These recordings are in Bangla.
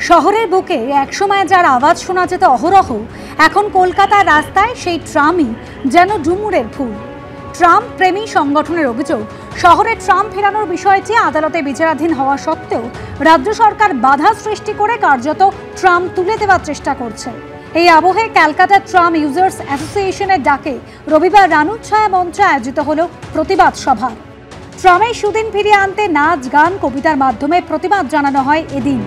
শহরের বুকে একসময় যার আওয়াজ শোনা যেত অহরহ, এখন কলকাতার রাস্তায় সেই ট্রামই যেন ডুমুরের ফুল। ট্রাম প্রেমী সংগঠনের অভিযোগ, শহরে ট্রাম ফেরানোর বিষয়টি আদালতে বিচারাধীন হওয়া সত্ত্বেও রাজ্য সরকার বাধা সৃষ্টি করে কার্যত ট্রাম তুলে দেওয়ার চেষ্টা করছে। এই আবহে ক্যালকাটা ট্রাম ইউজার্স অ্যাসোসিয়েশনের ডাকে রবিবার রানুচ্ছায়া মঞ্চে আয়োজিত হল প্রতিবাদ সভা। ট্রামের সুদিন ফিরিয়ে আনতে নাচ, গান, কবিতার মাধ্যমে প্রতিবাদ জানানো হয় এদিন।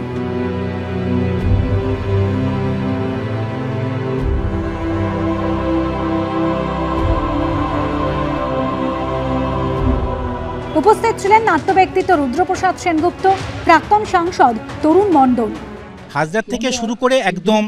উপস্থিত ছিলেন নাট্য ব্যক্তিত্ব রুদ্রপ্রসাদ সেনগুপ্ত, প্রাক্তন সাংসদ তরুণ মণ্ডল। হাজরার থেকে শুরু করে একদম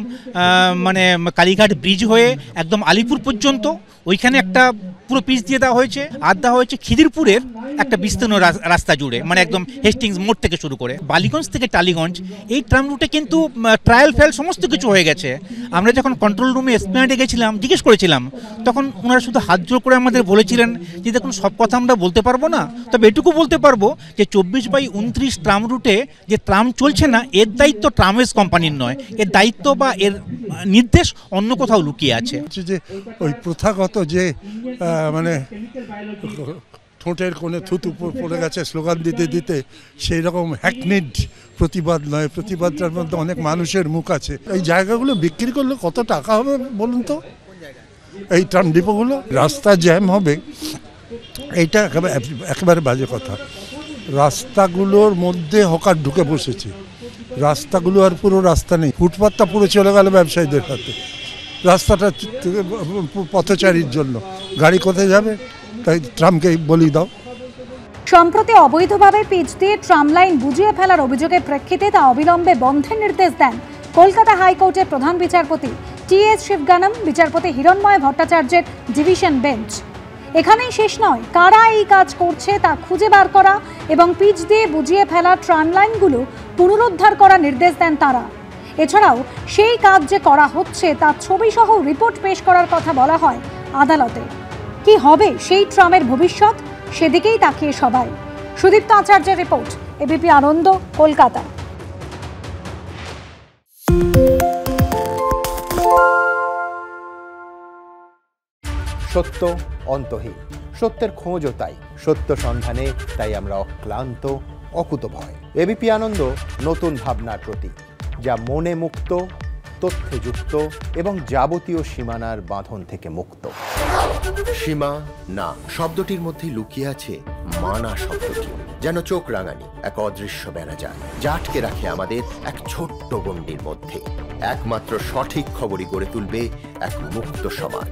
কালীঘাট ব্রিজ হয়ে একদম আলিপুর পর্যন্ত ওইখানে একটা পুরো পিচ দিয়ে দেওয়া হয়েছে, আর দেওয়া হয়েছে খিদিরপুরের একটা বিস্তীর্ণ রাস্তা জুড়ে, একদম হেস্টিংস মোড় থেকে শুরু করে বালিগঞ্জ থেকে টালিগঞ্জ। এই ট্রাম রুটে কিন্তু ট্রায়াল ফেল সমস্ত কিছু হয়ে গেছে। আমরা যখন কন্ট্রোল রুমে এসপ্ল্যানেডে গেছিলাম, জিজ্ঞেস করেছিলাম, তখন ওনারা শুধু হাত জোর করে আমাদের বলেছিলেন যে দেখুন, সব কথা আমরা বলতে পারবো না, তবে এটুকু বলতে পারবো যে 24/29 ট্রাম রুটে যে ট্রাম চলছে না, এর দায়িত্ব ট্রামওয়েজ কোম্পানির নয়, এর দায়িত্ব বা এর নির্দেশ অন্য কোথাও লুকিয়ে আছে। যে ওই প্রথাগত যে ঠোঁটের কোণে থুতু পড়ে গেছে স্লোগান দিতে দিতে, সেই রকম হ্যাকনিড প্রতিবাদ নয়। প্রতিবাদটার মধ্যে অনেক মানুষের মুখ আছে। এই জায়গাগুলো বিক্রি করলে কত টাকা হবে বলুন তো? এই ট্রাম ডিপোগুলো, রাস্তা জ্যাম হবে, এইটা একেবারে বাজে কথা। রাস্তাগুলোর মধ্যে হকার ঢুকে বসেছে, রাস্তাগুলো আর পুরো রাস্তা নেই, ফুটপাতটা পুরো চলে গেল ব্যবসায়ীদের হাতে। রাস্তাটা পথচারীর জন্য, গাড়ি কোথায় যাবে? তাই ট্রামকে বলি দাও। সম্প্রতি অবৈধভাবে পিচ দিয়ে ট্রাম লাইন বুঝিয়ে ফেলার অভিযোগের প্রেক্ষিতে তা অবিলম্বে বন্ধের নির্দেশ দেন কলকাতা হাইকোর্টের প্রধান বিচারপতি টি.এস. শিবগানম, বিচারপতি হিরণময় ভট্টাচার্যের ডিভিশন বেঞ্চ। এখানেই শেষ নয়, কারা এই কাজ করছে তা খুঁজে বার করা এবং পিচ দিয়ে বুঝিয়ে ফেলা ট্রাম লাইনগুলো পুনরুদ্ধার করার নির্দেশ দেন তারা। এছাড়াও সেই কাজ যে করা হচ্ছে তার ছবিসহ রিপোর্ট পেশ করার কথা বলা হয় আদালতে। কি হবে সেই ট্রামের ভবিষ্যৎ, সেদিকেই তাকিয়ে সবাই। সুদীপ্ত আচার্যের রিপোর্ট, এবিপি আনন্দ, কলকাতা। সত্য অন্তহীন, সত্যের খোঁজও তাই, সত্য সন্ধানে তাই আমরা অক্লান্ত, অকুতভয়। এবিপি আনন্দ নতুন ভাবনার প্রতীক, যা মনে মুক্ত, তথ্যে যুক্ত এবং যাবতীয় সীমানার বাঁধন থেকে মুক্ত। সীমা না শব্দটির মধ্যে লুকিয়ে আছে মানা শব্দটি, যেন চোখ রাঙানি এক অদৃশ্য বেড়াজাল, যা আটকে রাখে আমাদের এক ছোট্ট গণ্ডির মধ্যে। একমাত্র সঠিক খবরই গড়ে তুলবে এক মুক্ত সমাজ।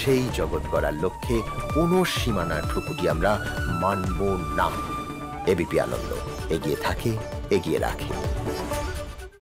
সেই জগৎ গড়ার লক্ষ্যে কোনো সীমানার ঠুকুটি আমরা মানব না। এবিপি আনন্দ এগিয়ে থাকে, এগিয়ে রাখে।